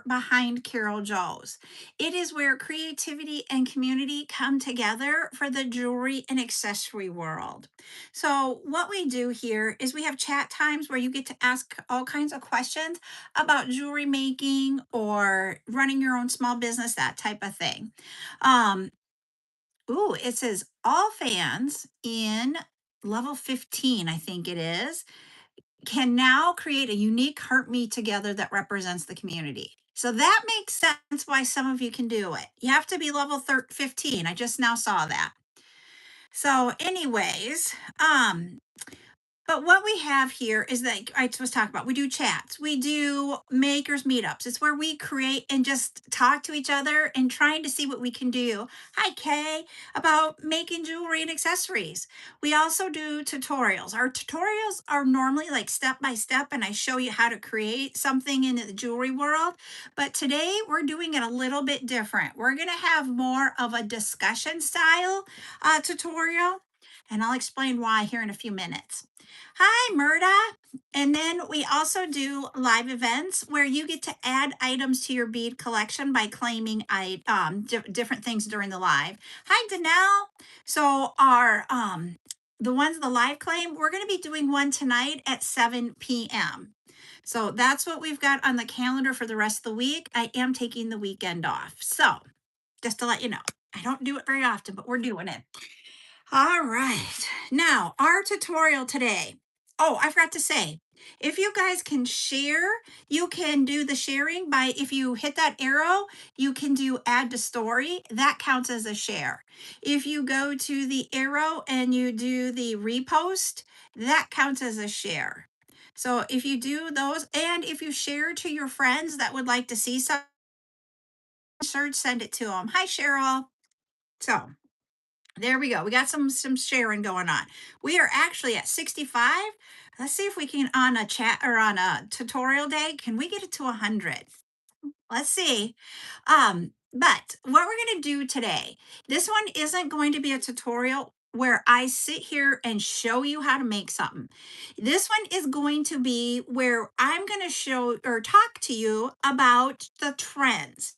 behind CarolJo's. It is where creativity and community come together for the jewelry and accessory world. So, what we do here is we have chat times where you get to ask all kinds of questions about jewelry making or running your own small business, that type of thing. Um, it says all fans in level 15, I think it is, can now create a unique heart meet together that represents the community. So that makes sense why some of you can do it. You have to be level 15. I just now saw that. So, anyways, but what we have here is that I was talking about, we do chats, we do makers meetups. It's where we create and just talk to each other and trying to see what we can do. Hi, Kay, about making jewelry and accessories. We also do tutorials. Our tutorials are normally like step by step, and I show you how to create something in the jewelry world. But today we're doing it a little bit different. We're going to have more of a discussion style tutorial, and I'll explain why here in a few minutes. Hi, Murda. And then we also do live events where you get to add items to your bead collection by claiming different things during the live. Hi, Danelle. So the ones the live claim, we're going to be doing one tonight at 7 p.m. So that's what we've got on the calendar for the rest of the week. I am taking the weekend off. So just to let you know, I don't do it very often, but we're doing it. All right. Now, our tutorial today. Oh, I forgot to say, if you guys can share, you can do the sharing by, if you hit that arrow, you can do add to story. That counts as a share. If you go to the arrow and you do the repost, that counts as a share. So if you do those, and if you share to your friends that would like to see some, send it to them. Hi, Cheryl. So there we go. We got some sharing going on. We are actually at 65. Let's see if we can on a chat or on a tutorial day. Can we get it to 100? Let's see. But what we're going to do today, this one isn't going to be a tutorial where I sit here and show you how to make something. This one is going to be where I'm going to show or talk to you about the trends.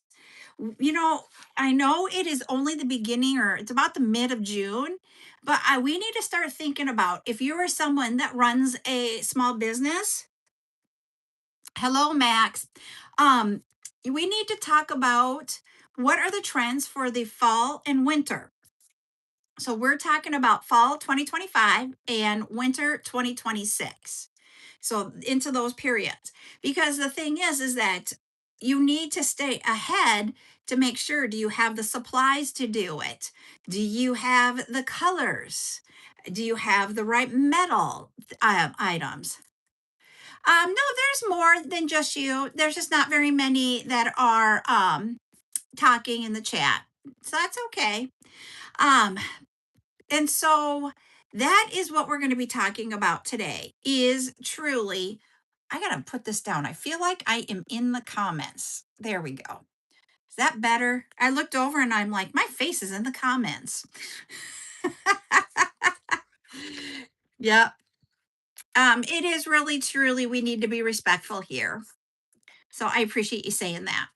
You know, I know it is only the beginning or it's about the mid of June, but we need to start thinking about if you are someone that runs a small business. Hello, Max. Um, we need to talk about what are the trends for the fall and winter. So we're talking about fall 2025 and winter 2026. So into those periods. Because the thing is that you need to stay ahead to make sure, do you have the supplies to do it? Do you have the colors? Do you have the right metal items? No, there's more than just you. There's just not very many that are talking in the chat. So that's okay. Um, and so that is what we're going to be talking about today is truly, I got to put this down. I feel like I am in the comments. There we go. Is that better? I looked over and I'm like, my face is in the comments. Yep. It is really, truly, we need to be respectful here. So I appreciate you saying that.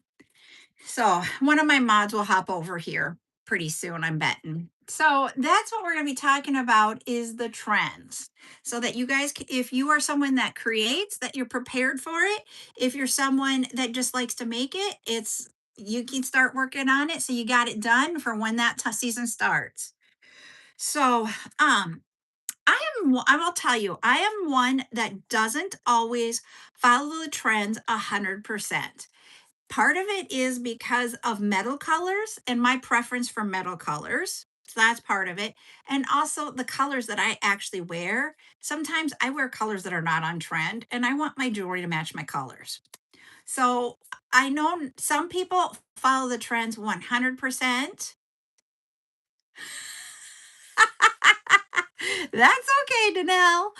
So one of my mods will hop over here pretty soon, I'm betting. So that's what we're going to be talking about is the trends. So that you guys, if you are someone that creates, that you're prepared for it. If you're someone that just likes to make it, you can start working on it. So you got it done for when that season starts. So, I will tell you, I am one that doesn't always follow the trends 100%. Part of it is because of metal colors and my preference for metal colors. So that's part of it. And also the colors that I actually wear. Sometimes I wear colors that are not on trend and I want my jewelry to match my colors. So I know some people follow the trends 100%. That's okay, Danelle.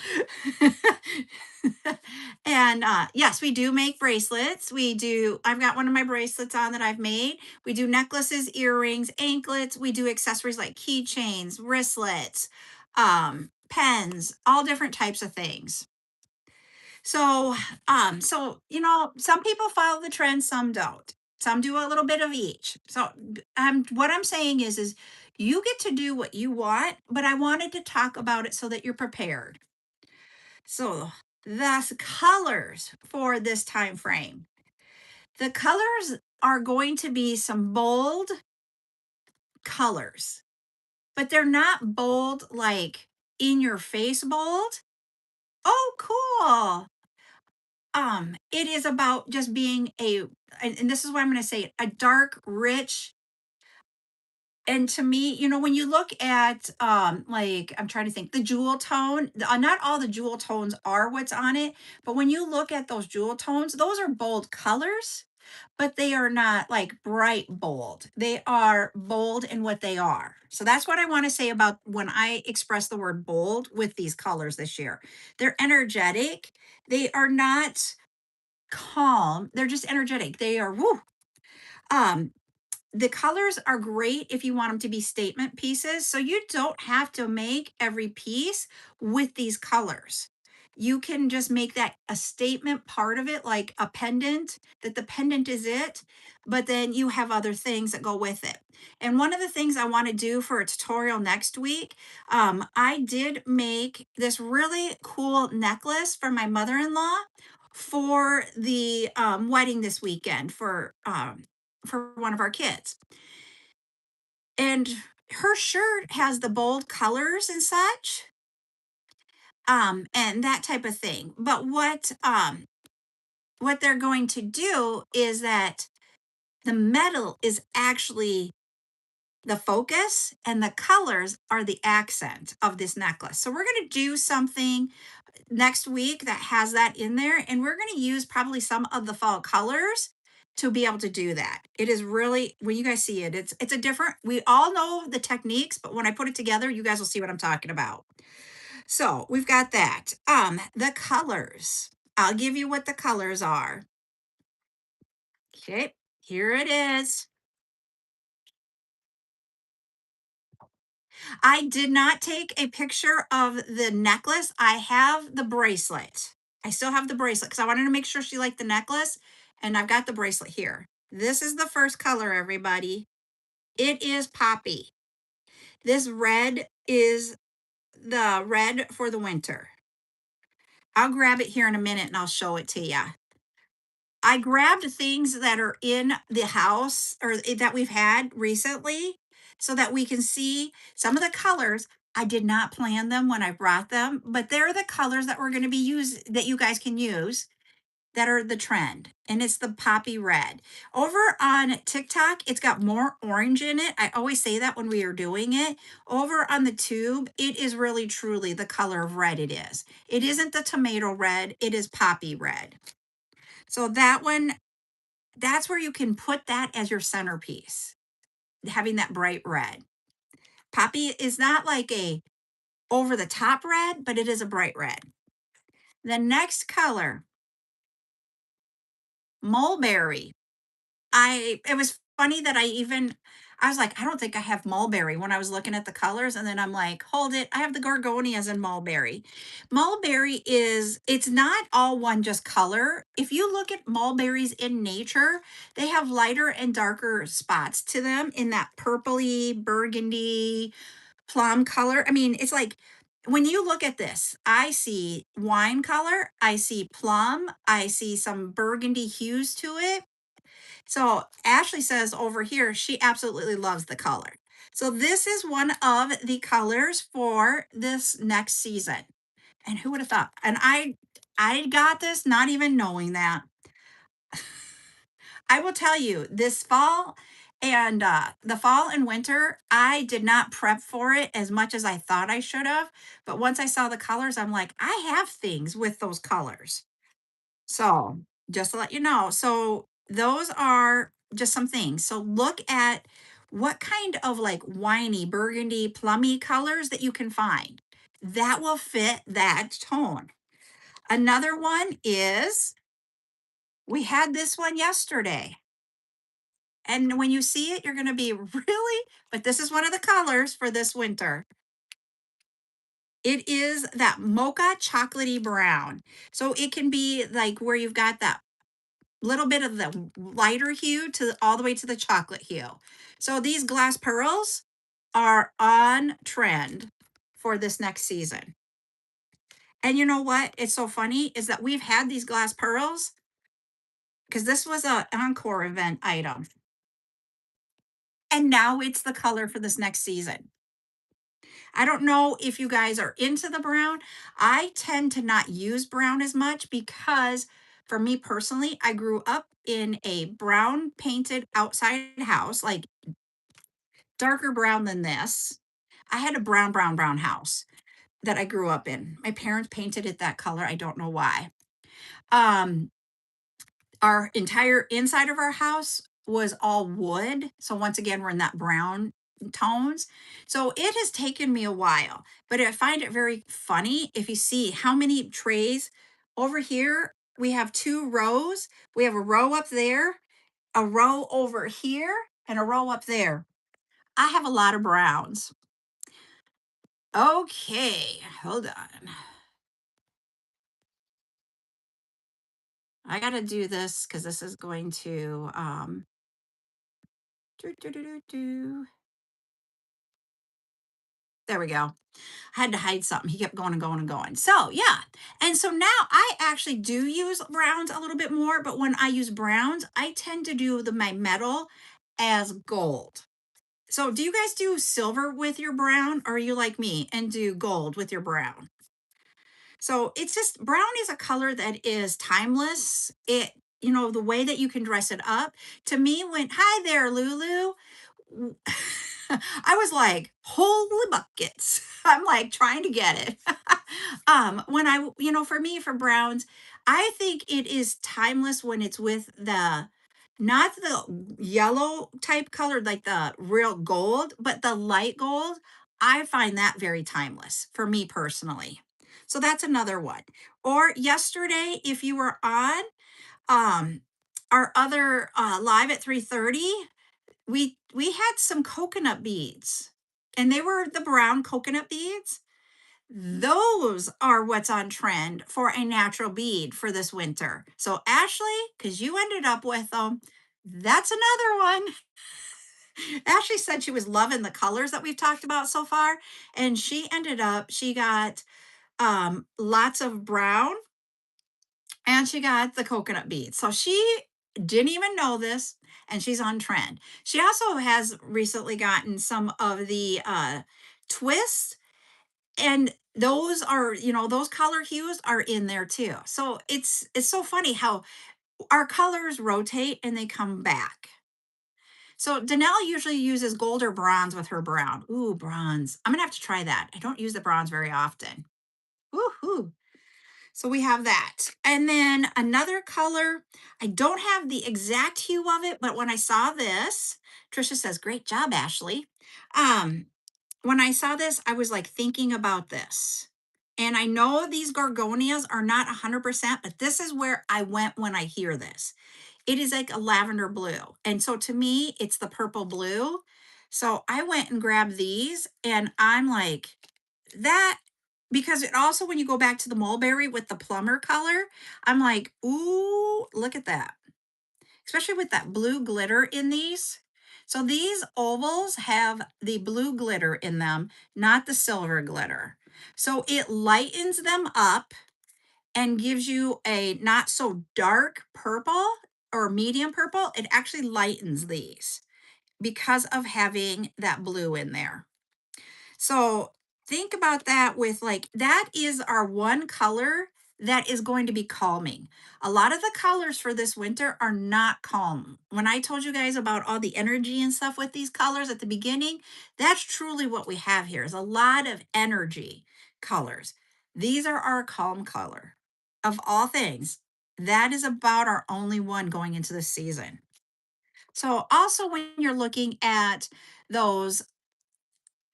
And yes, we do make bracelets. We do. I've got one of my bracelets on that I've made. We do necklaces, earrings, anklets. We do accessories like keychains, wristlets, pens, all different types of things. Some people follow the trend, some don't. Some do a little bit of each. What I'm saying is you get to do what you want, but I wanted to talk about it so that you're prepared. So, the colors for this time frame. The colors are going to be some bold colors, but they're not bold like in your face bold. Oh, cool. It is about just being and this is what I'm going to say, a dark, rich, and to me, when you look at like I'm trying to think, the jewel tone, not all the jewel tones are what's on it, but when you look at those jewel tones, those are bold colors, but they are not like bright bold. They are bold in what they are. So that's what I want to say about when I express the word bold with these colors this year. They're energetic. They are not calm. They're just energetic. They are woo. Um, the colors are great if you want them to be statement pieces. So you don't have to make every piece with these colors. You can just make that a statement part of it, like a pendant, that the pendant is it, but then you have other things that go with it. And one of the things I want to do for a tutorial next week, I did make this really cool necklace for my mother in law for the wedding this weekend for one of our kids. And her shirt has the bold colors and such, and that type of thing. But what they're going to do is that the metal is actually the focus and the colors are the accent of this necklace. So we're going to do something next week that has that in there, and we're going to use probably some of the fall colors to be able to do that. It is really, when you guys see it, it's a different, we all know the techniques, but when I put it together, you guys will see what I'm talking about. So we've got that. The colors, I'll give you what the colors are. Okay, here it is. I did not take a picture of the necklace. I have the bracelet. I still have the bracelet because I wanted to make sure she liked the necklace. And I've got the bracelet here. This is the first color, everybody. It is poppy. This red is the red for the winter. I'll grab it here in a minute and I'll show it to you. I grabbed things that are in the house or that we've had recently so that we can see some of the colors. I did not plan them when I brought them, but they're the colors that we're going to be used that you guys can use that are the trend. And it's the poppy red. Over on TikTok, it's got more orange in it. I always say that when we are doing it. Over on the tube, it is really truly the color of red it is. It isn't the tomato red, it is poppy red. So that one, that's where you can put that as your centerpiece, having that bright red. Poppy is not like a over the top red, but it is a bright red. The next color, mulberry. It was funny that I was like, I don't think I have mulberry when I was looking at the colors. And then I'm like, hold it. I have the gorgonias and mulberry. Mulberry it's not all one just color. If you look at mulberries in nature, they have lighter and darker spots to them in that purpley, burgundy, plum color. I mean, it's like when you look at this, I see wine color, I see plum, I see some burgundy hues to it. So Ashley says over here, she absolutely loves the color. So this is one of the colors for this next season. And who would have thought? And I got this not even knowing that. I will tell you this fall and the fall and winter, I did not prep for it as much as I thought I should have. But once I saw the colors, I'm like, I have things with those colors. So, just to let you know. So, those are just some things. So, look at what kind of like winey, burgundy, plummy colors that you can find that will fit that tone. Another one is we had this one yesterday. And when you see it, you're going to be really, but this is one of the colors for this winter. It is that mocha chocolatey brown. So it can be like where you've got that little bit of the lighter hue to all the way to the chocolate hue. So these glass pearls are on trend for this next season. And you know what? It's so funny is that we've had these glass pearls because this was a encore event item. And now it's the color for this next season. I don't know if you guys are into the brown. I tend to not use brown as much because for me personally, I grew up in a brown painted outside house, like darker brown than this. I had a brown house that I grew up in. My parents painted it that color. I don't know why. Um, our entire inside of our house was all wood. So once again, we're in that brown tones. So it has taken me a while, but I find it very funny if you see how many trays over here. We have two rows. We have a row up there, a row over here, and a row up there. I have a lot of browns. Okay, hold on. I got to do this because this is going to do, do, do, do, do. There we go. I had to hide something. He kept going and going and going. So yeah. And so now I actually do use browns a little bit more, but when I use browns, I tend to do my metal as gold. So do you guys do silver with your brown or are you like me and do gold with your brown? So it's just brown is a color that is timeless. The way that you can dress it up to me went, hi there, Lulu. I was like, holy buckets. I'm like trying to get it. When for me, for browns, I think it is timeless when it's with not the yellow type color, like the real gold, but the light gold. I find that very timeless for me personally. So that's another one. Or yesterday, if you were on um, our other live at 3:30, we had some coconut beads and they were the brown coconut beads. Those are what's on trend for a natural bead for this winter. So Ashley, because you ended up with them, that's another one. Ashley said she was loving the colors that we've talked about so far, and she got lots of brown and she got the coconut beads. So she didn't even know this, and she's on trend. She also has recently gotten some of the twists, and those are, those color hues are in there too. So it's so funny how our colors rotate and they come back. So Danelle usually uses gold or bronze with her brown. Ooh, bronze. I'm gonna have to try that. I don't use the bronze very often. Woohoo. So we have that. And then another color, I don't have the exact hue of it, but when I saw this, Trisha says, great job, Ashley. Um, when I saw this, I was like thinking about this. And I know these gorgonias are not 100%, but this is where I went when I hear this. It is like a lavender blue. And so to me, it's the purple blue. So I went and grabbed these and I'm like, that, because it also, when you go back to the mulberry with the plumber color, I'm like, ooh, look at that. Especially with that blue glitter in these. So these ovals have the blue glitter in them, not the silver glitter. So it lightens them up and gives you a not so dark purple or medium purple. It actually lightens these because of having that blue in there. So think about that with like, that is our one color that is going to be calming. A lot of the colors for this winter are not calm. When I told you guys about all the energy and stuff with these colors at the beginning, that's truly what we have here is a lot of energy colors. These are our calm color of all things. That is about our only one going into the season. So also when you're looking at those,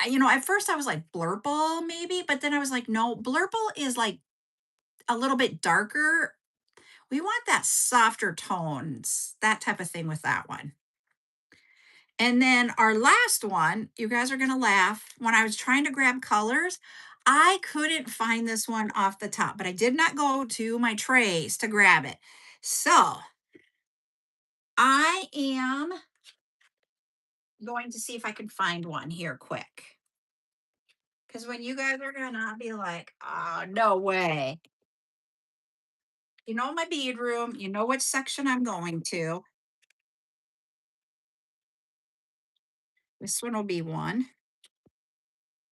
at first I was like blurple maybe, but then I was like, no, blurple is like a little bit darker. We want that softer tones, that type of thing with that one. And then our last one, you guys are going to laugh. When I was trying to grab colors, I couldn't find this one off the top, but I did not go to my trays to grab it. So I am going to see if I can find one here quick. Because when you guys are gonna be like, oh, no way. You know my bead room, you know which section I'm going to. This one will be one.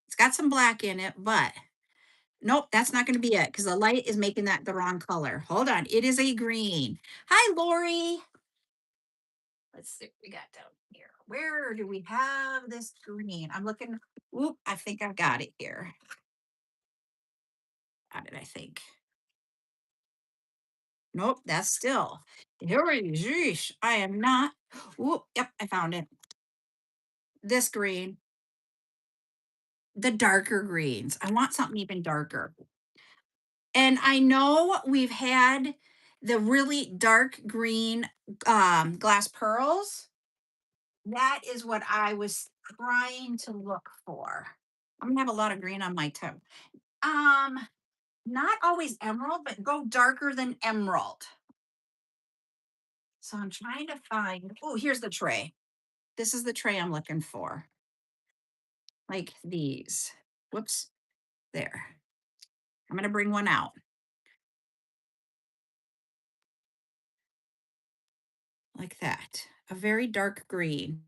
It's got some black in it, but nope, that's not gonna be it because the light is making that the wrong color. Hold on, it is a green. Hi, Lori. Let's see what we got down here. Where do we have this green? I'm looking. Oop, I think I've got it here. How did I think? Nope, that's still. Here it is. Yeesh, I am not. Oop, yep, I found it. This green, the darker greens. I want something even darker. And I know we've had the really dark green glass pearls. That is what I was trying to look for. I'm gonna have a lot of green on my toe. Um, Not always emerald, but go darker than emerald. So I'm trying to find. Oh, here's the tray. This is the tray I'm looking for. Like these. Whoops. There. I'm gonna bring one out like that. A very dark green.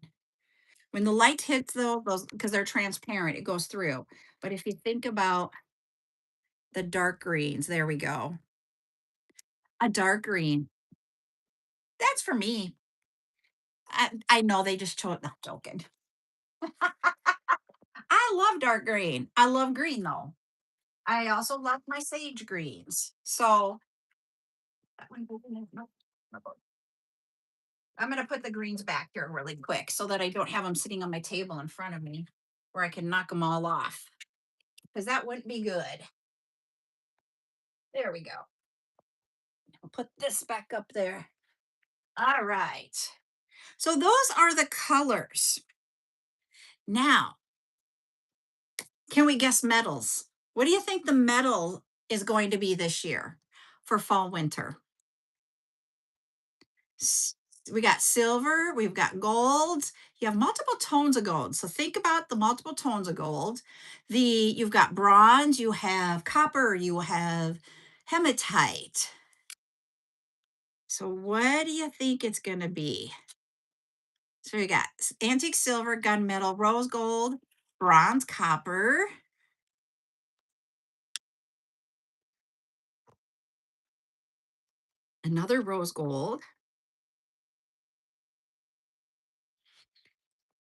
When the light hits though, those because they're transparent, it goes through. But if you think about the dark greens, there we go. A dark green. That's for me. I know they just chose. Not joking. I love dark green. I love green though. I also love my sage greens. So that one- no, no, I'm going to put the greens back here really quick so that I don't have them sitting on my table in front of me where I can knock them all off because that wouldn't be good. There we go. I'll put this back up there. All right. So those are the colors. Now, can we guess metals? What do you think the metal is going to be this year for fall winter? S- We got silver, we've got gold. You have multiple tones of gold. So think about the multiple tones of gold. You've got bronze, you have copper, you have hematite. So what do you think it's going to be? So we got antique silver, gunmetal, rose gold, bronze, copper, another rose gold.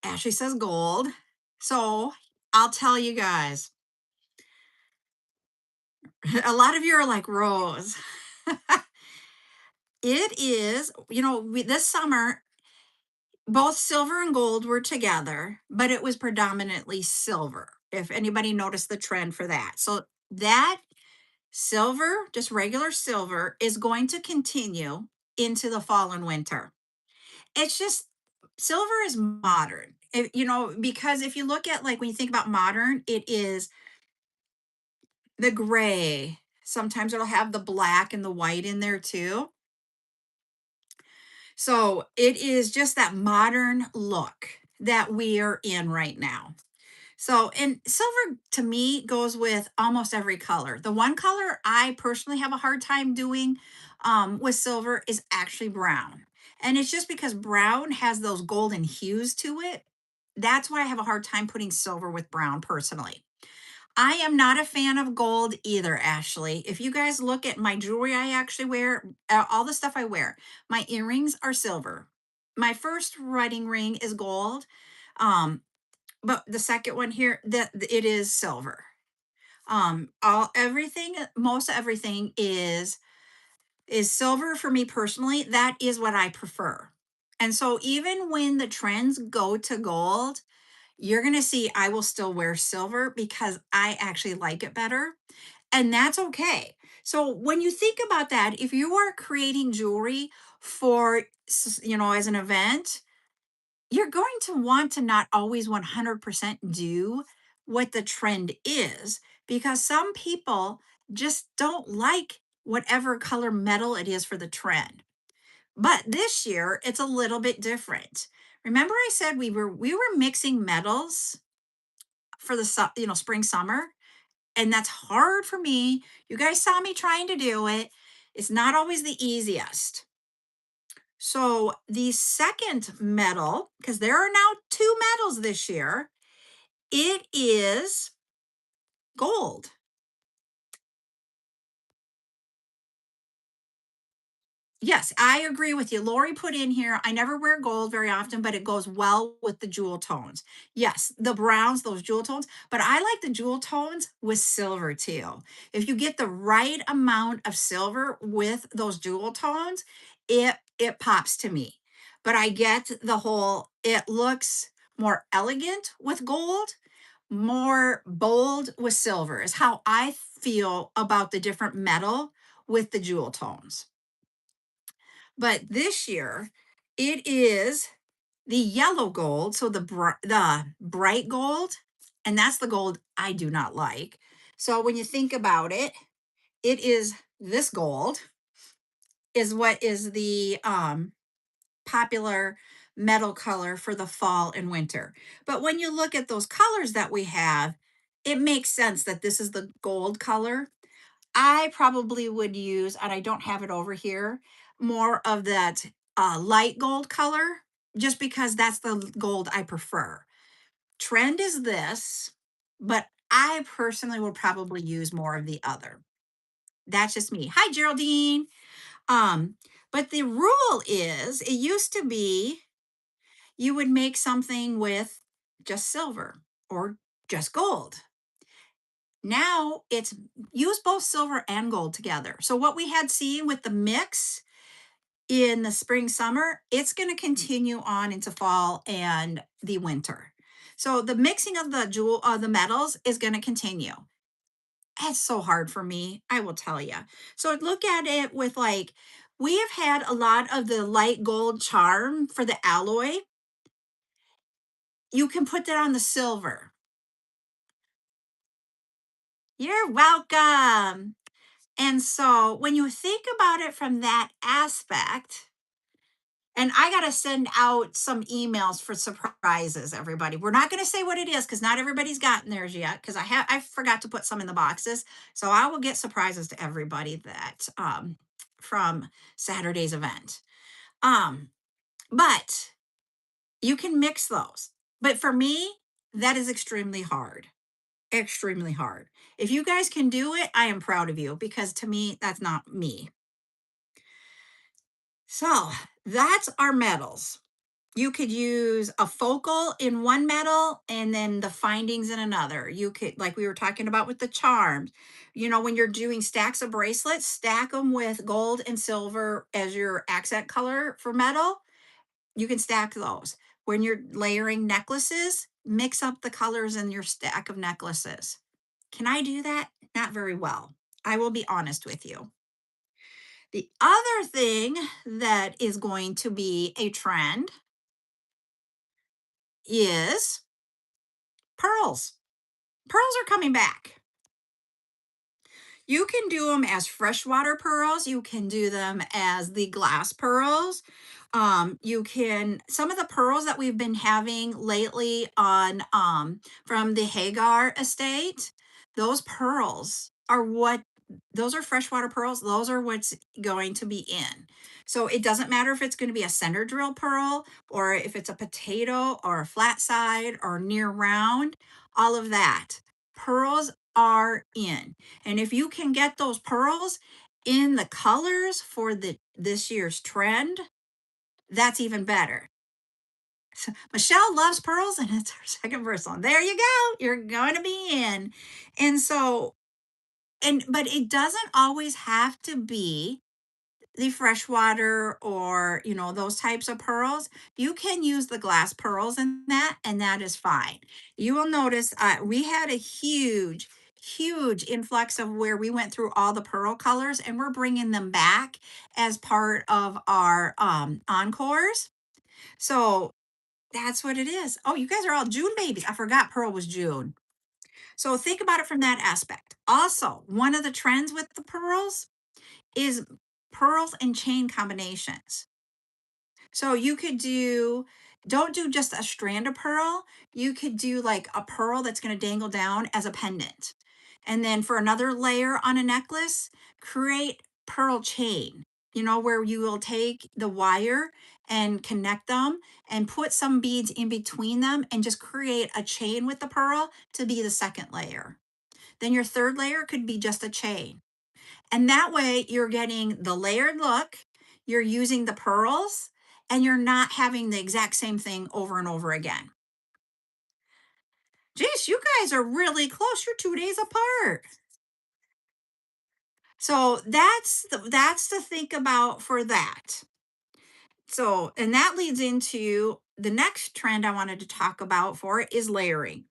Ashley says gold. So I'll tell you guys, a lot of you are like rose. It is, this summer, both silver and gold were together, but it was predominantly silver. If anybody noticed the trend for that. So that silver, just regular silver, is going to continue into the fall and winter. It's just silver is modern. Because if you look at like when you think about modern, it is the gray. Sometimes it'll have the black and the white in there too. So it is just that modern look that we are in right now. So, and silver to me goes with almost every color. The one color I personally have a hard time doing with silver is actually brown. And it's just because brown has those golden hues to it. That's why I have a hard time putting silver with brown personally. I am not a fan of gold either, Ashley. If you guys look at my jewelry I actually wear, all the stuff I wear, my earrings are silver. My first wedding ring is gold. But the second one here, that it is silver. All everything, most everything is silver for me personally. That is what I prefer. And so even when the trends go to gold, you're going to see I will still wear silver because I actually like it better. And that's okay. So when you think about that, if you are creating jewelry for, as an event, you're going to want to not always 100% do what the trend is because some people just don't like whatever color metal it is for the trend. But this year it's a little bit different. Remember I said we were mixing metals for the spring summer, and that's hard for me. You guys saw me trying to do it. It's not always the easiest. So the second metal, because there are now two metals this year, it is gold. Yes, I agree with you. Lori put in here, I never wear gold very often, but it goes well with the jewel tones. Yes, the browns, those jewel tones, but I like the jewel tones with silver too. If you get the right amount of silver with those jewel tones, it pops to me. But I get the whole, it looks more elegant with gold, more bold with silver is how I feel about the different metal with the jewel tones. But this year, it is the yellow gold, so the bright gold, and that's the gold I do not like. So when you think about it, it is this gold is what is the popular metal color for the fall and winter. But when you look at those colors that we have, it makes sense that this is the gold color. I probably would use, and I don't have it over here, more of that light gold color, just because that's the gold I prefer. Trend is this, but I personally will probably use more of the other. That's just me. Hi, Geraldine. Um, but the rule is, it used to be you would make something with just silver or just gold. Now it's use both silver and gold together. So what we had seen with the mix in the spring summer, it's going to continue on into fall and the winter. So the mixing of the metals is going to continue. It's so hard for me, I will tell you. So look at it with like we have had a lot of the light gold charm for the alloy. You can put that on the silver. You're welcome. And so when you think about it from that aspect, and I got to send out some emails for surprises, everybody. We're not going to say what it is because not everybody's gotten theirs yet because I forgot to put some in the boxes. So I will get surprises to everybody that from Saturday's event. Um, but you can mix those. But for me, that is extremely hard. Extremely hard. If you guys can do it, I am proud of you because to me, that's not me. So that's our metals. You could use a focal in one metal and then the findings in another. You could, like we were talking about with the charms, when you're doing stacks of bracelets, stack them with gold and silver as your accent color for metal. You can stack those. When you're layering necklaces, mix up the colors in your stack of necklaces. Can I do that? Not very well. I will be honest with you. The other thing that is going to be a trend is pearls. Pearls are coming back. You can do them as freshwater pearls. You can do them as the glass pearls. You can, some of the pearls that we've been having lately on from the Hagar estate, those pearls are those are freshwater pearls. Those are what's going to be in. So it doesn't matter if it's going to be a center drill pearl or if it's a potato or a flat side or near round, all of that. Pearls are in. And if you can get those pearls in the colors for this year's trend, that's even better. So Michelle loves pearls, and it's her second verse on. There you go. You're going to be in. And so, but it doesn't always have to be the freshwater or those types of pearls. You can use the glass pearls in that, and that is fine. You will notice we had a huge influx of where we went through all the pearl colors, and we're bringing them back as part of our encores. So that's what it is. Oh, you guys are all June babies. I forgot Pearl was June. So think about it from that aspect. Also, one of the trends with the pearls is pearls and chain combinations. So you could do, don't do just a strand of pearl. You could do like a pearl that's going to dangle down as a pendant. And then for another layer on a necklace, create pearl chain, where you will take the wire and connect them and put some beads in between them and just create a chain with the pearl to be the second layer. Then your third layer could be just a chain. And that way you're getting the layered look, you're using the pearls, and you're not having the exact same thing over and over again. Geez, you guys are really close. You're 2 days apart. So that's to think about for that. So, and that leads into the next trend I wanted to talk about for it is layering.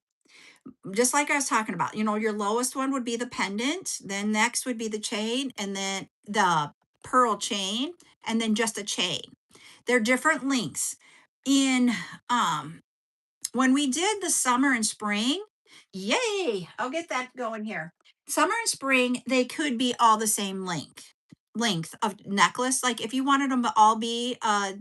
Just like I was talking about, your lowest one would be the pendant, then next would be the chain, and then the pearl chain, and then just a chain. They're different lengths. In when we did the summer and spring, yay, I'll get that going here. Summer and spring, they could be all the same length of necklace. Like if you wanted them to all be a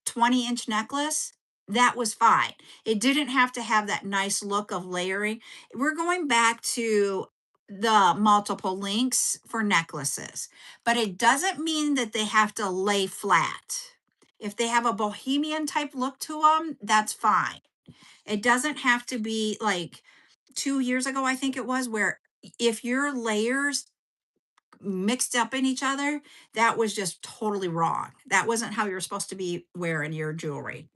20-inch necklace, that was fine. It didn't have to have that nice look of layering. We're going back to the multiple links for necklaces, but it doesn't mean that they have to lay flat. If they have a bohemian type look to them, that's fine. It doesn't have to be like 2 years ago, I think it was, where if your layers mixed up in each other, that was just totally wrong. That wasn't how you're supposed to be wearing your jewelry.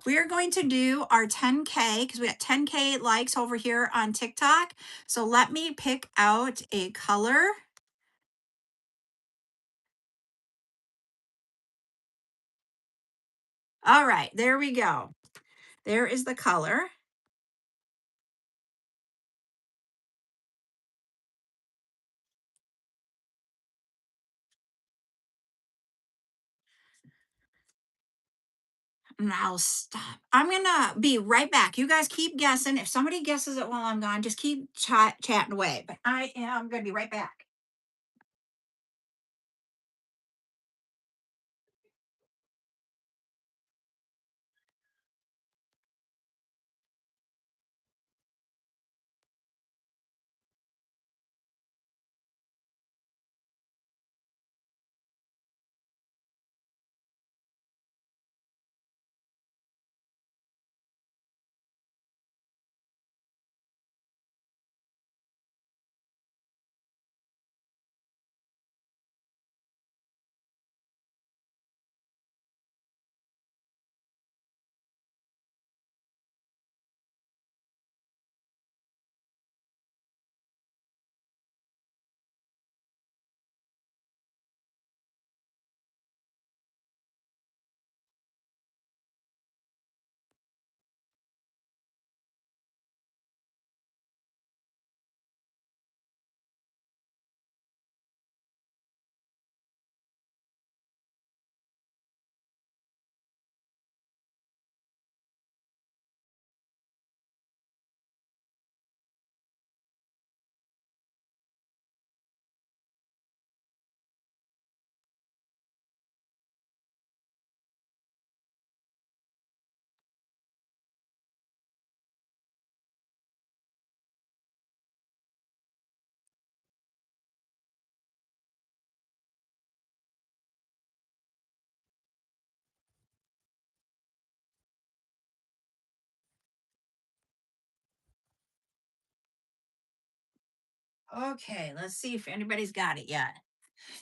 We are going to do our 10K because we got 10K likes over here on TikTok. So let me pick out a color. All right, there we go. There is the color. And I'll stop. I'm gonna be right back. You guys keep guessing. If somebody guesses it while I'm gone, just keep chatting away. But I am gonna be right back. Okay, let's see if anybody's got it yet.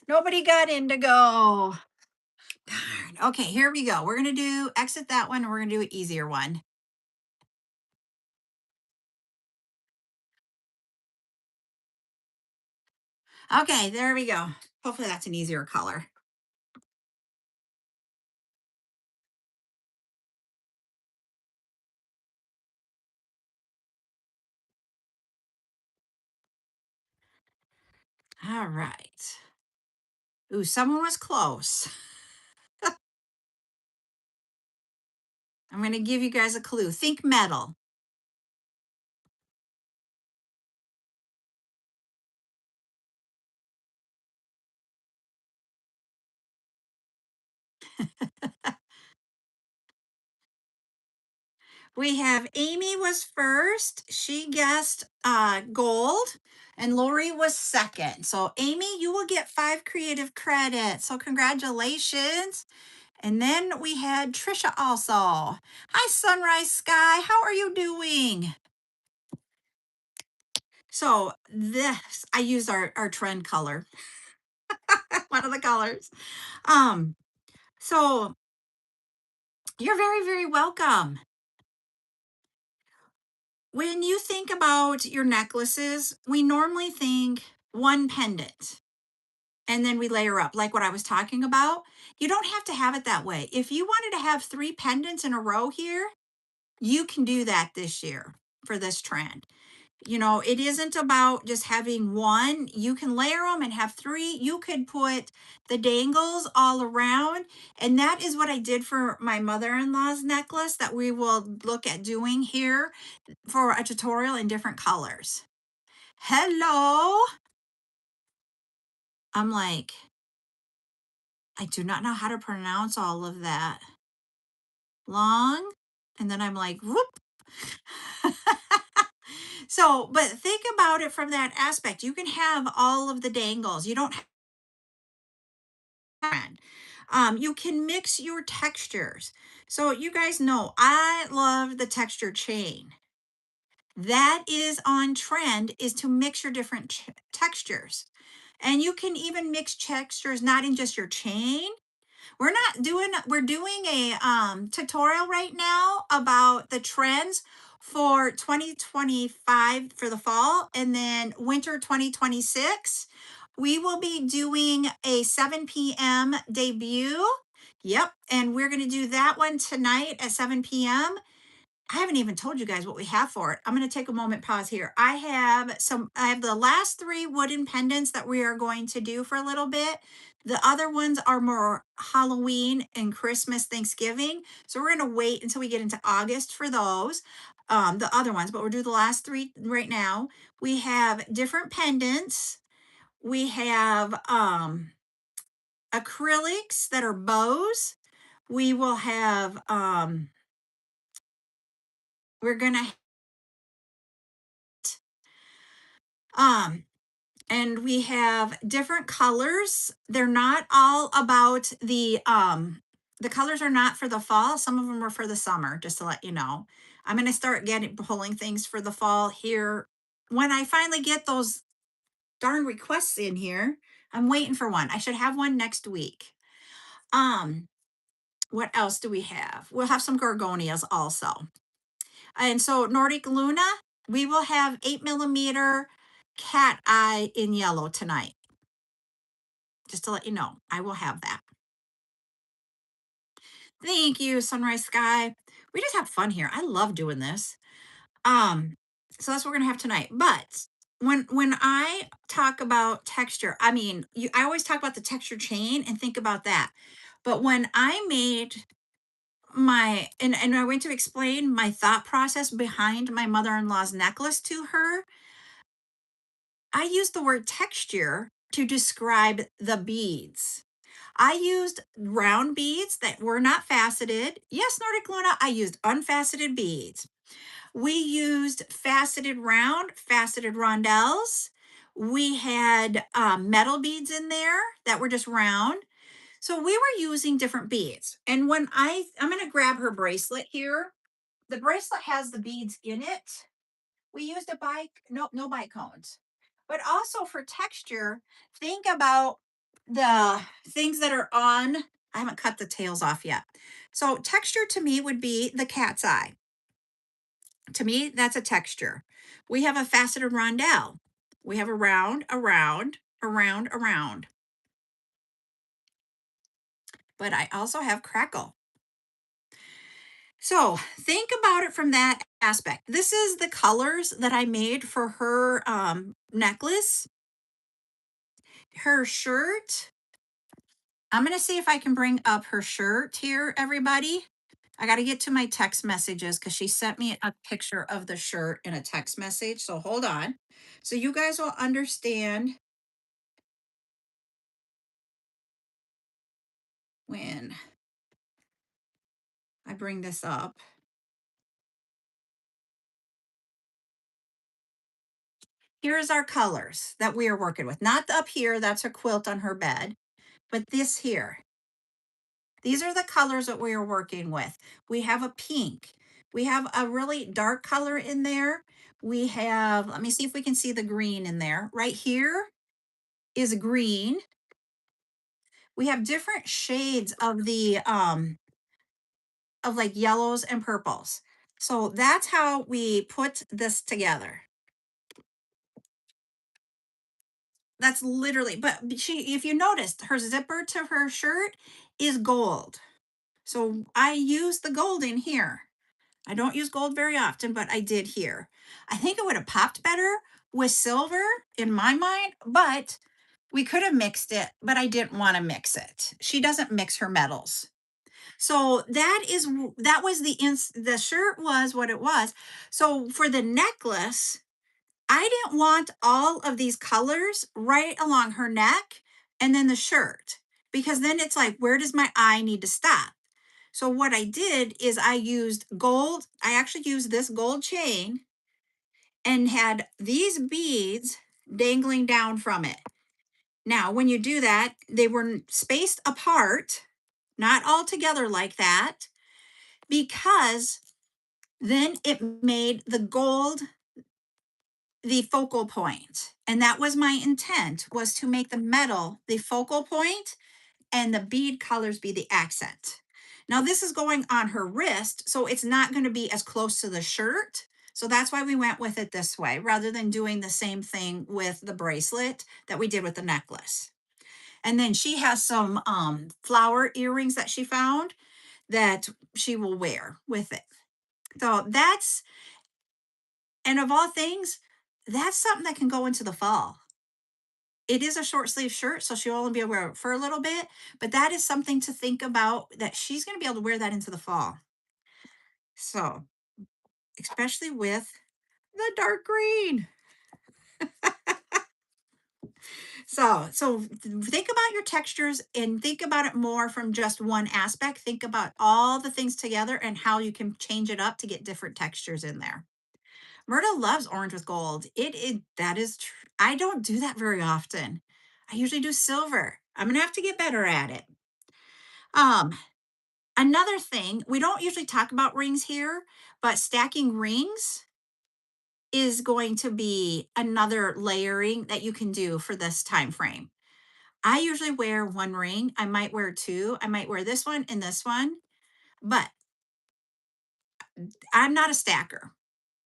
Nobody got indigo. Darn. Okay, here we go. We're gonna do exit that one, and we're gonna do an easier one. Okay, there we go. Hopefully that's an easier color. All right. Ooh, someone was close. I'm gonna give you guys a clue. Think metal. We have Amy was first. She guessed gold, and Lori was second. So, Amy, you will get 5 creative credits. So, congratulations. And then we had Trisha also. Hi, Sunrise Sky. How are you doing? So, this, I used our trend color, one of the colors. Um, so, you're very, very welcome. When you think about your necklaces, we normally think one pendant and then we layer up, like what I was talking about. You don't have to have it that way. If you wanted to have 3 pendants in a row here, you can do that this year for this trend. You know, it isn't about just having one. You can layer them and have 3. You could put the dangles all around. And that is what I did for my mother-in-law's necklace that we will look at doing here for a tutorial in different colors. Hello. I'm like, I do not know how to pronounce all of that. Long. And then I'm like, whoop. So, but think about it from that aspect. You can have all of the dangles. You don't have, you can mix your textures. So you guys know I love the texture chain. That is on trend, is to mix your different textures. And you can even mix textures not in just your chain. We're doing a tutorial right now about the trends for 2025 for the fall, and then winter 2026. We will be doing a 7 p.m. debut. Yep, and we're going to do that one tonight at 7 p.m. I haven't even told you guys what we have for it. I'm going to take a moment, pause here. I have the last 3 wooden pendants that we are going to do for a little bit. The other ones are more Halloween and Christmas, Thanksgiving. So we're going to wait until we get into August for those, the other ones, but we'll do the last 3 right now. We have different pendants. We have acrylics that are bows. We will have, we're going to, um, and we have different colors. They're not all about the colors are not for the fall. Some of them are for the summer, just to let you know. I'm going to start pulling things for the fall here when I finally get those darn requests in here. I'm waiting for one. I should have one next week. Um, what else do we have? We'll have some gorgonias also. And so Nordic Luna, we will have 8 millimeter cat eye in yellow tonight. Just to let you know, I will have that. Thank you, Sunrise Sky. We just have fun here. I love doing this. Um, so that's what we're gonna have tonight. But when I talk about texture, I mean, I always talk about the texture chain and think about that. But when I made and I went to explain my thought process behind my mother-in-law's necklace to her, I used the word texture to describe the beads. I used round beads that were not faceted. Yes, Nordic Luna, I used unfaceted beads. We used faceted rondelles. We had metal beads in there that were just round. So we were using different beads. And when I'm going to grab her bracelet here. The bracelet has the beads in it. We used no bike cones. But also for texture, think about the things that are on. I haven't cut the tails off yet. So texture to me would be the cat's eye. To me, that's a texture. We have a faceted rondelle. We have a round, a round, a round, a round. But I also have crackle. So think about it from that aspect. This is the colors that I made for her necklace. Her shirt. I'm going to see if I can bring up her shirt here, everybody. I got to get to my text messages because she sent me a picture of the shirt in a text message. So hold on. So you guys will understand when. I bring this up. Here's our colors that we are working with. Not up here, that's a quilt on her bed, but this here. These are the colors that we are working with. We have a pink. We have a really dark color in there. We have, let me see if we can see the green in there. Right here is green. We have different shades of like yellows and purples. So that's how we put this together. That's literally, but she, if you noticed, her zipper to her shirt is gold. So I use the gold in here. I don't use gold very often, but I did here. I think it would have popped better with silver in my mind, but we could have mixed it, but I didn't want to mix it. She doesn't mix her metals. So that was the shirt was what it was. So for the necklace, I didn't want all of these colors right along her neck and then the shirt, because then it's like, where does my eye need to stop? So what I did is I used gold. I actually used this gold chain and had these beads dangling down from it. Now, when you do that, they were spaced apart, not all together like that, because then it made the gold the focal point. And that was my intent, was to make the metal the focal point and the bead colors be the accent. Now this is going on her wrist, so it's not going to be as close to the shirt. So that's why we went with it this way, rather than doing the same thing with the bracelet that we did with the necklace. And then she has some flower earrings that she found that she will wear with it. So that's, and of all things, that's something that can go into the fall. It is a short sleeve shirt, so she'll only be able to wear it for a little bit, but that is something to think about, that she's going to be able to wear that into the fall. So, especially with the dark green. So think about your textures and think about it more from just one aspect. Think about all the things together and how you can change it up to get different textures in there. Myrtle loves orange with gold. That is true. I don't do that very often. I usually do silver. I'm gonna have to get better at it. Um, Another thing, we don't usually talk about rings here, but stacking rings is going to be another layering that you can do for this time frame. I usually wear one ring. I might wear two. I might wear this one and this one, but I'm not a stacker.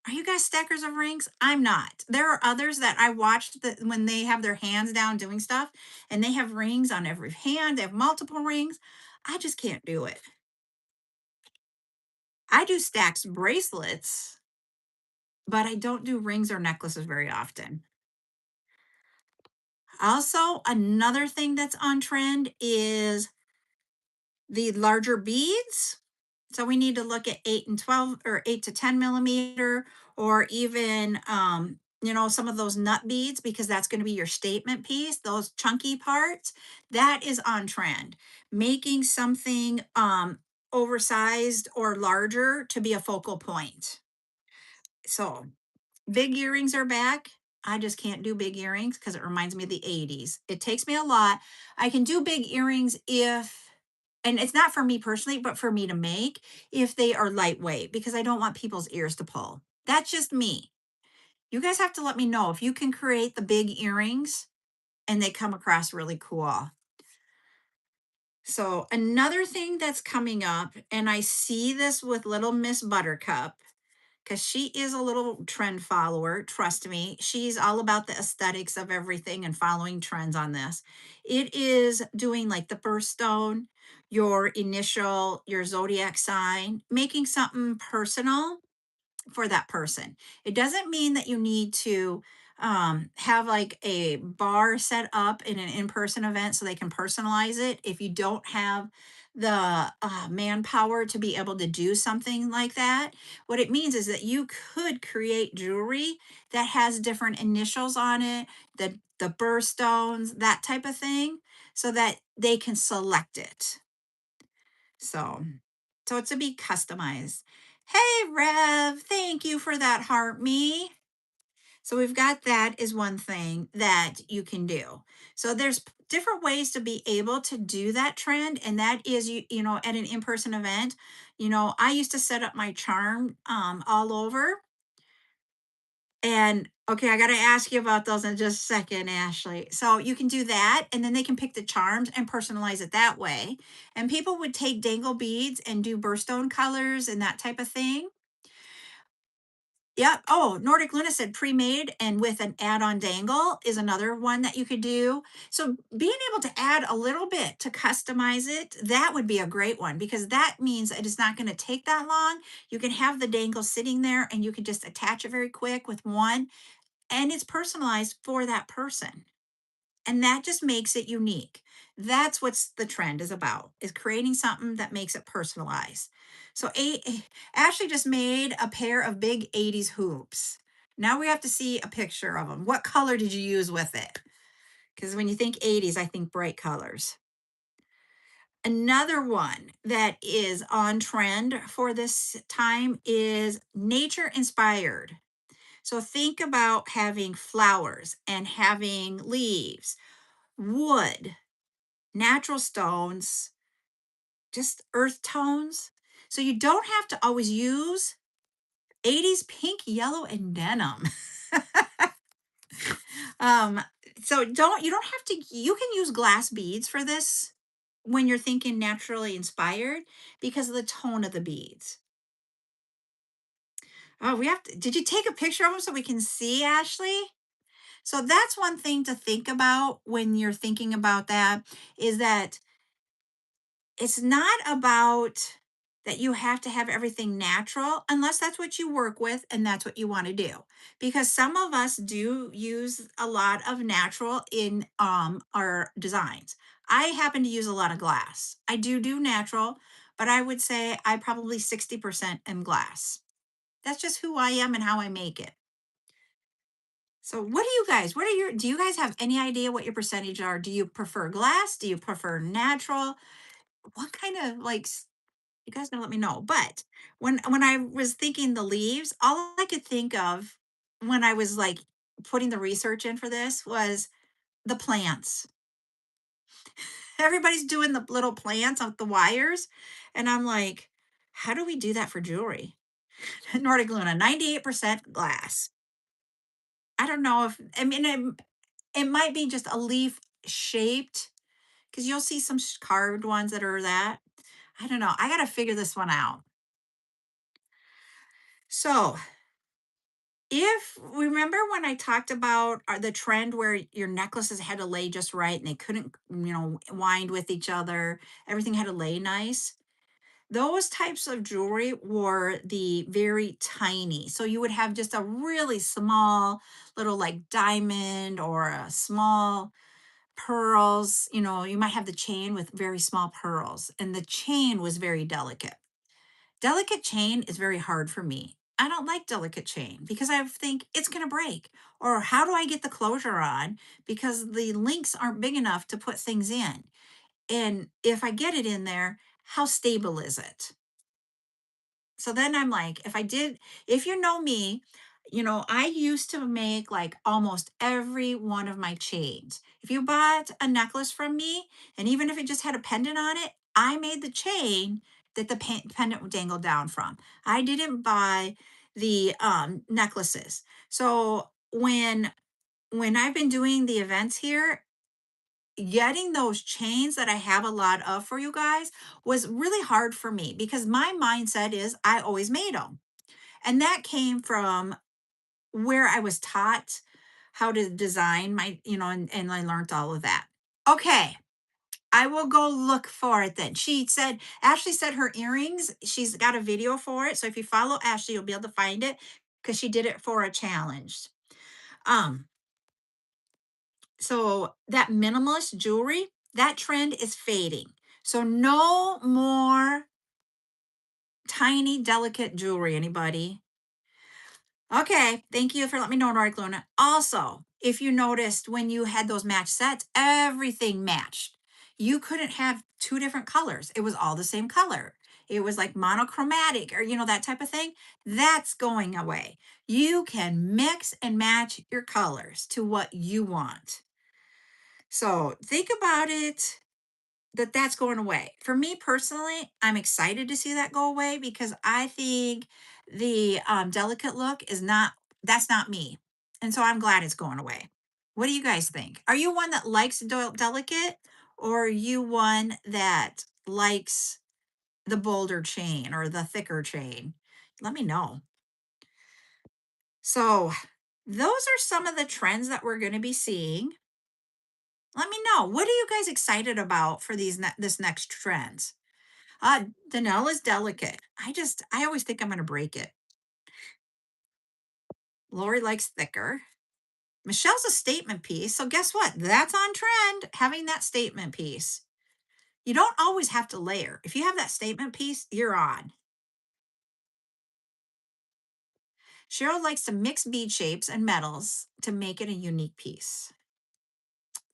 Are you guys stackers of rings? I'm not. There are others that I watched that when they have their hands down doing stuff and they have rings on every hand, they have multiple rings. I just can't do it. I do stacks bracelets, but I don't do rings or necklaces very often. Also, another thing that's on trend is the larger beads. So we need to look at 8 and 12 or 8 to 10 millimeter, or even, some of those nut beads, because that's going to be your statement piece, those chunky parts. That is on trend. Making something oversized or larger to be a focal point. So big earrings are back. I just can't do big earrings because it reminds me of the 80s. It takes me a lot. I can do big earrings if, and it's not for me personally, but for me to make, if they are lightweight, because I don't want people's ears to pull. That's just me. You guys have to let me know if you can create the big earrings and they come across really cool. So another thing that's coming up, and I see this with little Miss Buttercup, because she is a little trend follower. Trust me, she's all about the aesthetics of everything and following trends on this. It is doing like the birthstone, your initial, your zodiac sign, making something personal for that person. It doesn't mean that you need to have like a bar set up in an in-person event so they can personalize it. If you don't have the manpower to be able to do something like that, what it means is that you could create jewelry that has different initials on it, the birthstones, that type of thing, so that they can select it. So So it's to be customized. Hey, Rev, thank you for that, heart me. So we've got that is one thing that you can do. So there's different ways to be able to do that trend, and that is you know at an in-person event. I used to set up my charm all over. And okay, I got to ask you about those in just a second, Ashley. So you can do that, and then they can pick the charms and personalize it that way. And people would take dangle beads and do birthstone colors and that type of thing. Yep. Oh, Nordic Luna said pre-made and with an add-on dangle is another one that you could do. So being able to add a little bit to customize it, that would be a great one because that means it is not going to take that long. You can have the dangle sitting there and you can just attach it very quick with one, and it's personalized for that person. And that just makes it unique. That's what's the trend is about, is creating something that makes it personalized. So Ashley just made a pair of big 80s hoops. Now we have to see a picture of them. What color did you use with it? Because when you think 80s, I think bright colors. Another one that is on trend for this time is nature inspired. So think about having flowers and having leaves, wood, natural stones, just earth tones. So you don't have to always use 80s pink, yellow, and denim. um, so you don't have to, you can use glass beads for this when you're thinking naturally inspired because of the tone of the beads. Oh, did you take a picture of them so we can see, Ashley? So that's one thing to think about when you're thinking about that is that it's not about that you have to have everything natural unless that's what you work with and that's what you want to do. Because some of us do use a lot of natural in our designs. I happen to use a lot of glass. I do natural, but I would say I probably 60% am glass. That's just who I am and how I make it. So do you guys have any idea what your percentage are? Do you prefer glass? Do you prefer natural? What kind of you guys gonna let me know. But when I was thinking the leaves, all I could think of when I was like putting the research in for this was the plants. Everybody's doing the little plants with the wires. And I'm like, how do we do that for jewelry? Nordic Luna, 98% glass. I don't know if I mean it might be just a leaf shaped because you'll see some carved ones that are that. I don't know. I got to figure this one out. So, if remember when I talked about the trend where your necklaces had to lay just right and they couldn't, wind with each other, everything had to lay nice. Those types of jewelry were the very tiny. So you would have just a really small little like diamond or a small pearls. You might have the chain with very small pearls, and the chain was very delicate. Delicate chain is very hard for me. I don't like delicate chain because I think it's going to break. Or how do I get the closure on? Because the links aren't big enough to put things in. And if I get it in there, how stable is it? So then I'm like, if you know me, I used to make like almost every one of my chains. If you bought a necklace from me, and even if it just had a pendant on it, I made the chain that the pendant would dangle down from. I didn't buy the necklaces. So when I've been doing the events here, getting those chains that I have a lot of for you guys was really hard for me because my mindset is I always made them. And that came from where I was taught how to design and I learned all of that. Okay, I will go look for it then. Ashley said her earrings, she's got a video for it. So if you follow Ashley, you'll be able to find it because she did it for a challenge. Um, So that minimalist jewelry, that trend is fading. So no more tiny, delicate jewelry, anybody. Okay, thank you for letting me know, Nordic Luna. Also, if you noticed when you had those match sets, everything matched. You couldn't have two different colors. It was all the same color. it was like monochromatic or, that type of thing. That's going away. You can mix and match your colors to what you want. So think about it, that's going away. For me personally, I'm excited to see that go away because I think the delicate look is not, that's not me. And so I'm glad it's going away. What do you guys think? Are you one that likes delicate, or are you one that likes the bolder chain or the thicker chain? Let me know. So, those are some of the trends that we're going to be seeing. Let me know. What are you guys excited about for this next trends? Danelle is delicate. I always think I'm going to break it. Lori likes thicker. Michelle's a statement piece. So guess what? That's on trend, having that statement piece. You don't always have to layer. If you have that statement piece, you're on. Cheryl likes to mix bead shapes and metals to make it a unique piece.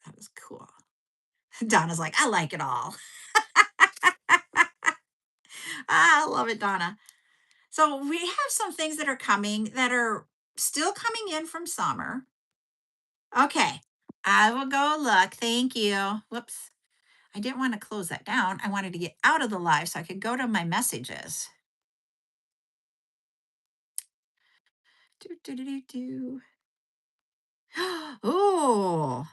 That was cool. Donna's like, I like it all. I love it, Donna. So we have some things that are coming that are still coming in from summer. Okay, I will go look. Thank you. Whoops. I didn't want to close that down. I wanted to get out of the live so I could go to my messages. Do, do, do, do, do. Oh,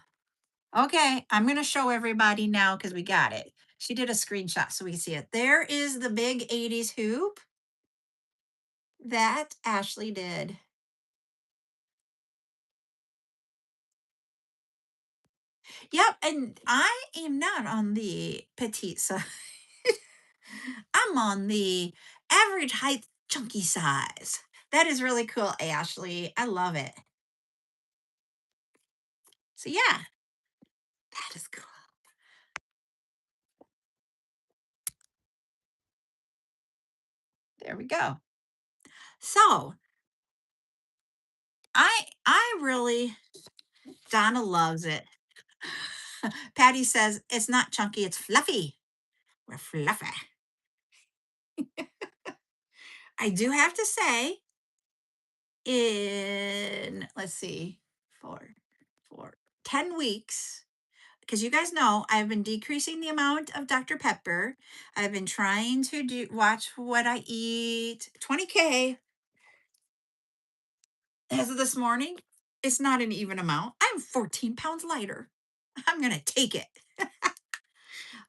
okay. I'm going to show everybody now because we got it. She did a screenshot so we can see it. There is the big 80s hoop that Ashley did. Yep. And I am not on the petite side. I'm on the average height, chunky size. That is really cool, Ashley. I love it. So yeah, that is cool. There we go. So I really, Donna loves it. Patty says it's not chunky, it's fluffy. We're fluffy. I do have to say, in let's see, four, 10 weeks, because you guys know I've been decreasing the amount of Dr. Pepper. I've been trying to watch what I eat. 20K as of this morning. It's not an even amount. I'm 14 pounds lighter. I'm gonna take it.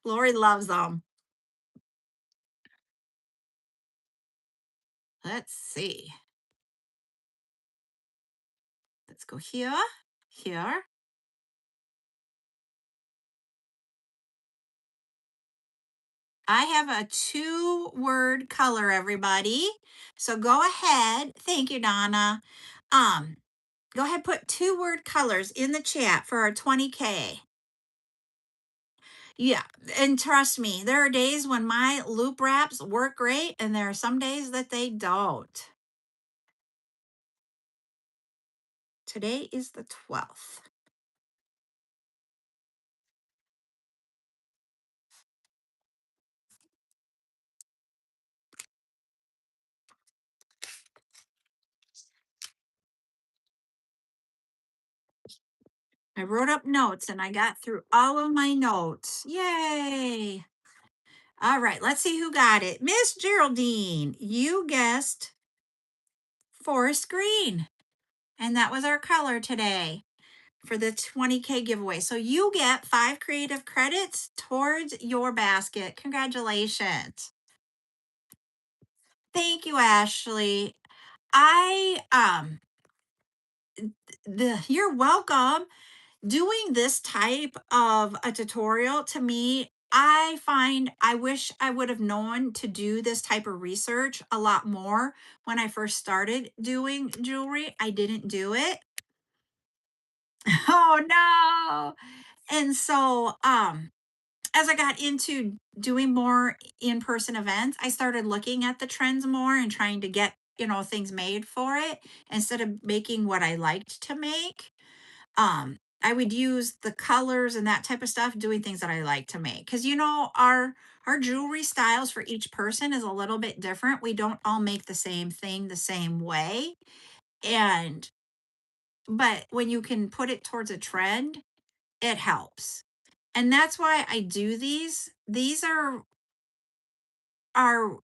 Lori loves them. Let's see. Let's go here, here. I have a 2-word color, everybody. So go ahead. Thank you, Donna. Um, Go ahead, put 2-word colors in the chat for our 20K. Yeah, and trust me, there are days when my loop wraps work great, and there are some days that they don't. Today is the 12th. I wrote up notes and I got through all of my notes. Yay! All right, let's see who got it. Miss Geraldine, you guessed forest green. And that was our color today for the 20K giveaway. So you get 5 creative credits towards your basket. Congratulations. Thank you, Ashley. I you're welcome. Doing this type of a tutorial, to me, I wish I would have known to do this type of research a lot more when I first started doing jewelry. I didn't do it. Oh no. And so as I got into doing more in-person events, I started looking at the trends more and trying to get, things made for it instead of making what I liked to make. I would use the colors and that type of stuff doing things that I like to make, because our Our jewelry styles for each person is a little bit different. We don't all make the same thing the same way. And, but when you can put it towards a trend, it helps. And that's why I do these. These are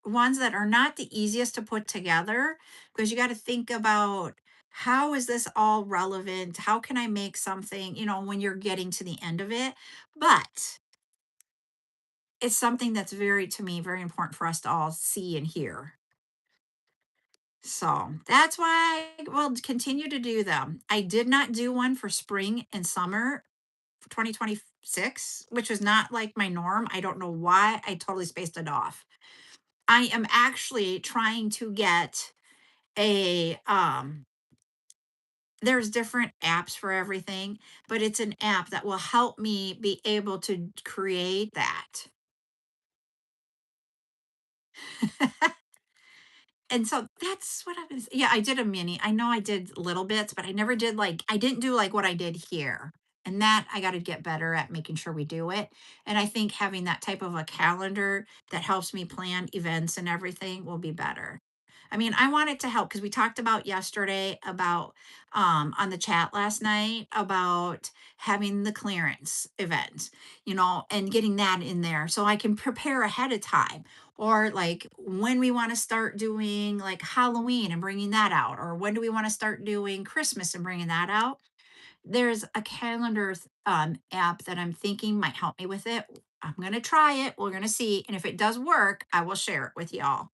ones that are not the easiest to put together because you got to think about how is this all relevant? How can I make something, when you're getting to the end of it? But it's something that's very, to me, very important for us to all see and hear. So that's why I will continue to do them. I did not do one for spring and summer for 2026, which was not like my norm. I don't know why. I totally spaced it off. I am actually trying to get a there's different apps for everything, but it's an app that will help me be able to create that. And so that's what I'm gonna say. Yeah, I did a mini. I know I did little bits, but I never did like I didn't do like what I did here. And that I got to get better at making sure we do it. And I think having that type of a calendar that helps me plan events and everything will be better. I mean, I want it to help because we talked about yesterday about on the chat last night about having the clearance event, and getting that in there so I can prepare ahead of time, or like when we want to start doing like Halloween and bringing that out, or when do we want to start doing Christmas and bringing that out. There's a calendar app that I'm thinking might help me with it. I'm going to try it. We're going to see. And if it does work, I will share it with y'all.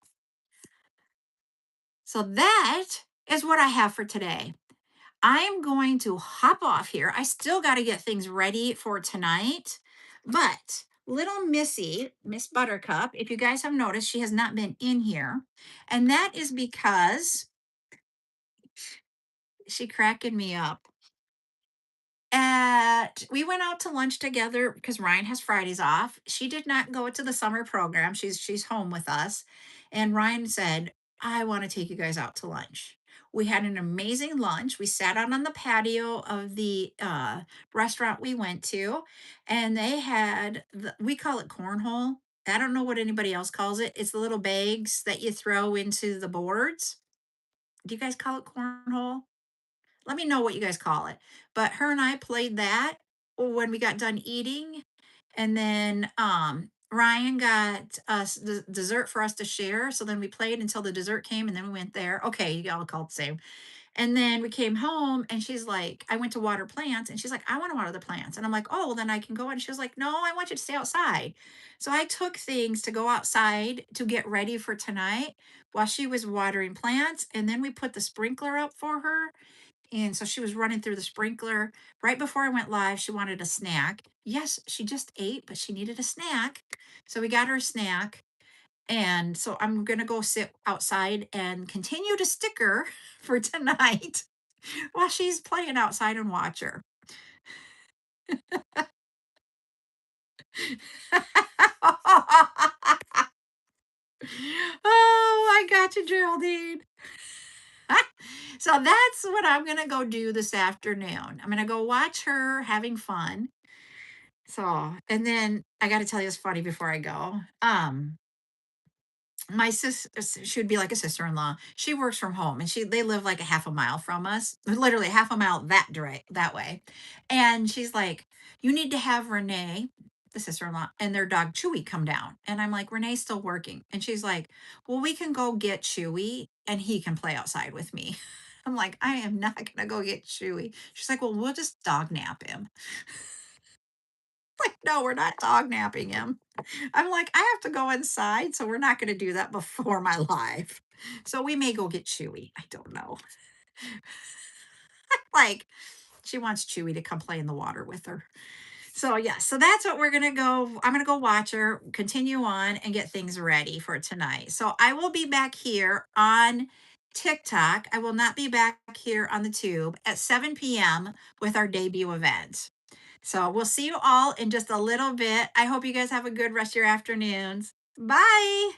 So that is what I have for today. I'm going to hop off here. I still got to get things ready for tonight. But little Missy, Miss Buttercup, if you guys have noticed, she has not been in here. And that is because she cracking me up. We went out to lunch together because Ryan has Fridays off. She did not go to the summer program. She's home with us. And Ryan said, I want to take you guys out to lunch. We had an amazing lunch. We sat out on the patio of the restaurant we went to, and they had we call it cornhole. I don't know what anybody else calls it. It's the little bags that you throw into the boards. Do you guys call it cornhole? Let me know what you guys call it. But her and I played that when we got done eating. And then Ryan got us the dessert for us to share. So then we played until the dessert came and then we went there. Okay, you all called the same. And then we came home and she's like, I went to water plants and she's like, I want to water the plants. And I'm like, oh, well, then I can go. And she was like, no, I want you to stay outside. So I took things to go outside to get ready for tonight while she was watering plants. And then we put the sprinkler up for her, and so she was running through the sprinkler. Right before I went live, she wanted a snack. Yes, she just ate, but she needed a snack. So we got her a snack. And so I'm going to go sit outside and continue to stick her for tonight while she's playing outside and watch her. Oh, I got you, Geraldine. So that's what I'm going to go do this afternoon. I'm going to go watch her having fun. So, and then I got to tell you, it's funny before I go. My sis, she would be like a sister-in-law. She works from home, and they live like a half a mile from us, literally half a mile that way. And she's like, "You need to have Renee, the sister-in-law, and their dog Chewy come down." And I'm like, "Renee's still working," and she's like, "Well, we can go get Chewy, and he can play outside with me." I'm like, "I am not gonna go get Chewy." She's like, "Well, we'll just dog nap him." Like, no, we're not dog napping him. I'm like, I have to go inside, so we're not going to do that before my live. So we may go get Chewy. I don't know. Like, she wants Chewy to come play in the water with her. So yeah, so that's what we're gonna go. I'm gonna go watch her, continue on, and get things ready for tonight. So I will be back here on TikTok. I will not be back here on the tube at 7 p.m. with our debut event. So we'll see you all in just a little bit. I hope you guys have a good rest of your afternoons. Bye.